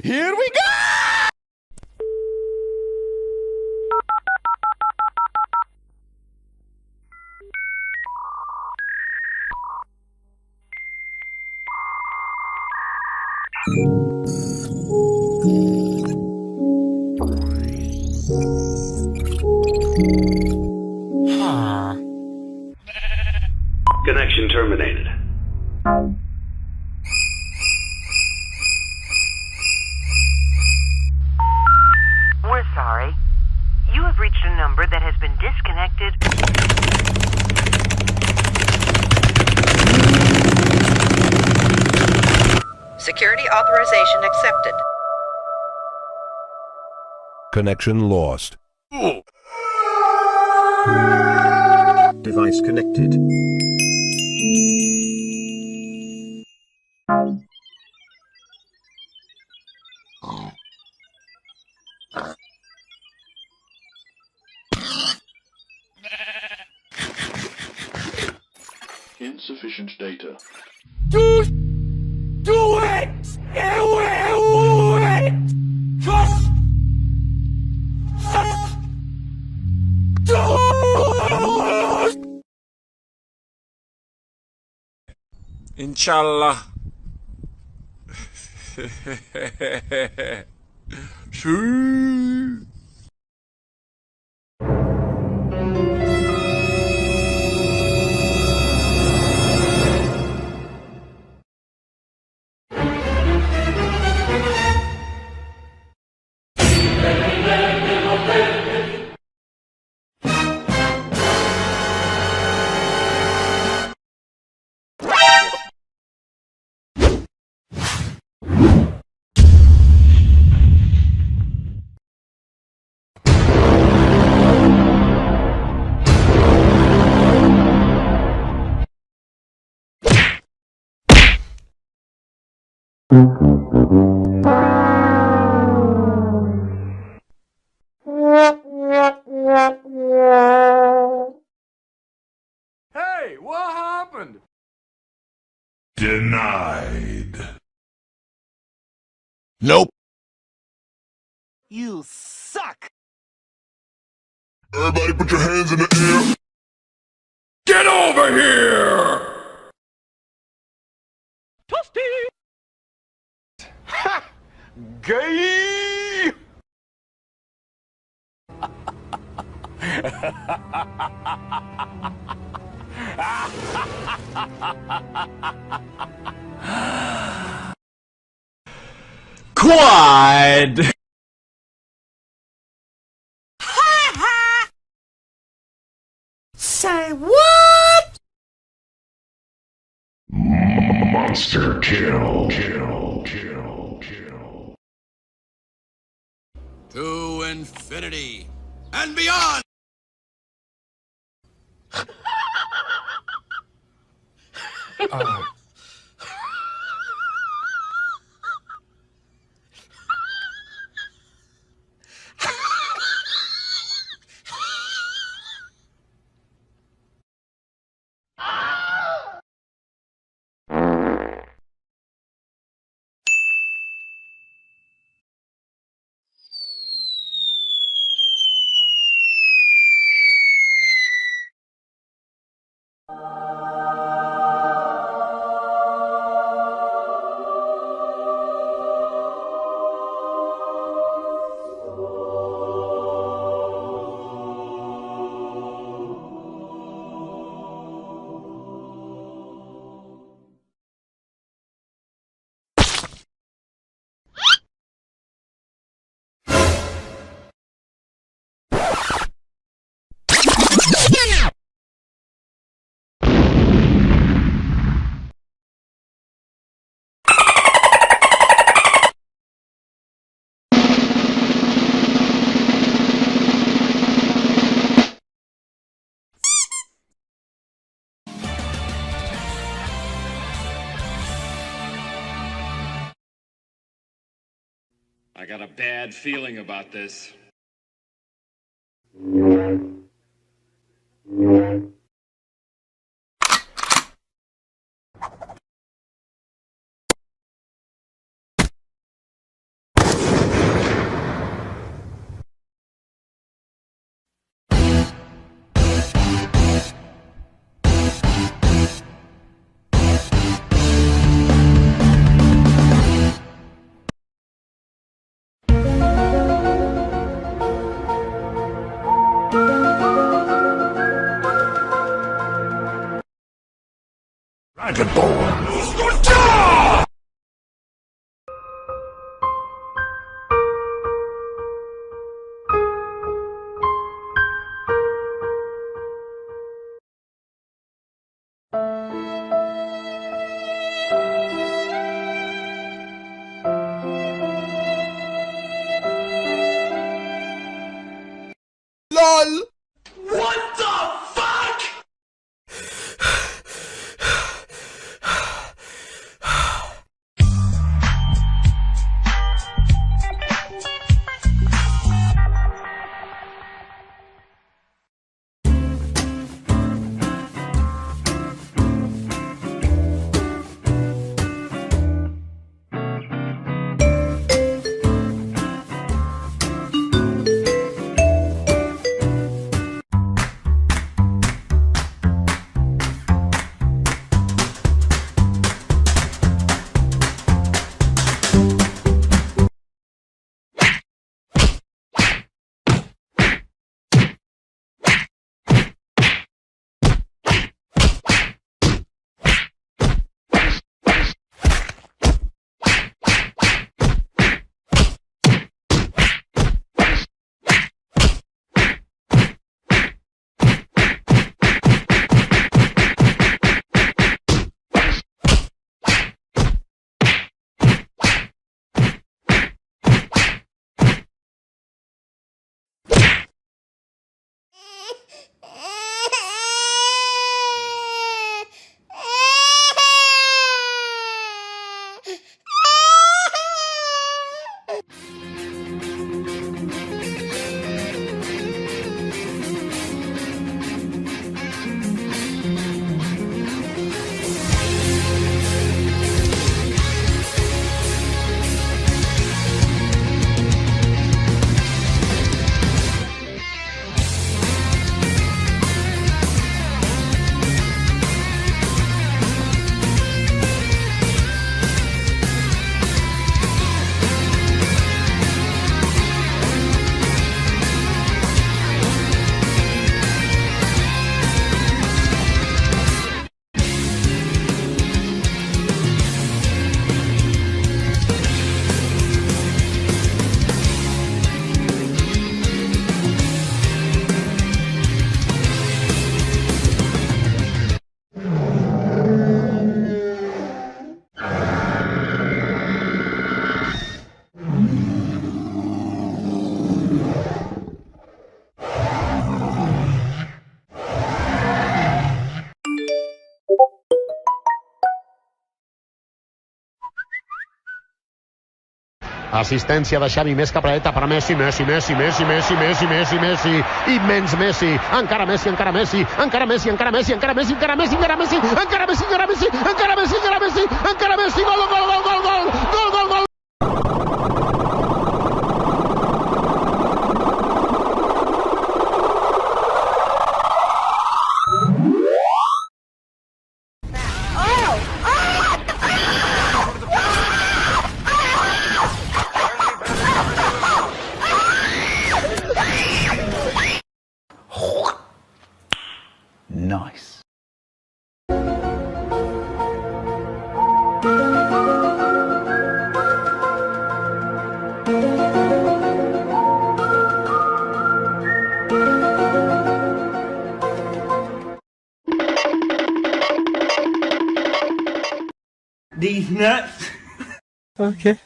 Here we go! Connection terminated. We're sorry. You have reached a number that has been disconnected. Security authorization accepted. Connection lost. Device connected. Insufficient data. Do it! Do it! Just do it! Inshallah. Shoo. Hey, what happened? Denied. Nope. You suck! Everybody put your hands in the air. Get over here! Toasty! Ha! Gay! Quad. Say what? Monster kill. To infinity and beyond! I got a bad feeling about this. Assistència de Xavi, més capadeta per Messi, Messi, immens Messi, encara Messi, encara Messi, encara Messi, encara Messi, encara Messi, encara Messi, encara Messi, encara Messi, encara Messi, encara Messi, encara Messi, encara Messi, gol, gol, gol, gol, gol, gol, gol, gol. Nice. These nuts. Okay.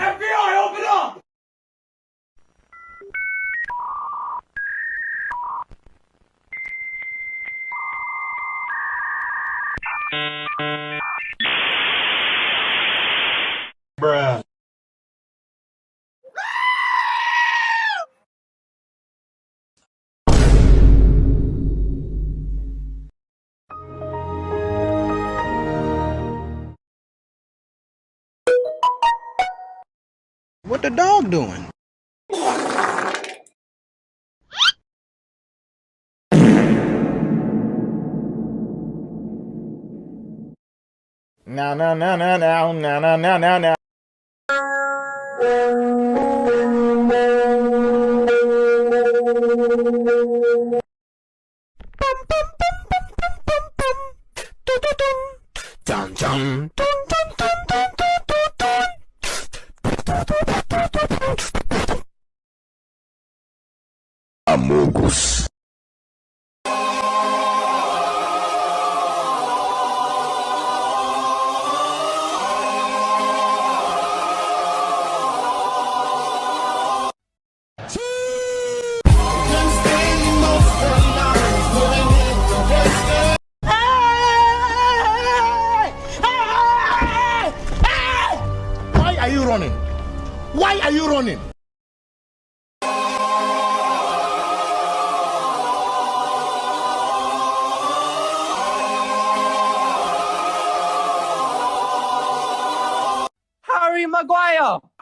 FBI, open up! Bruh. What the dog doing? Now. Amogus. Why are you running? Why are you running? Harry Maguire!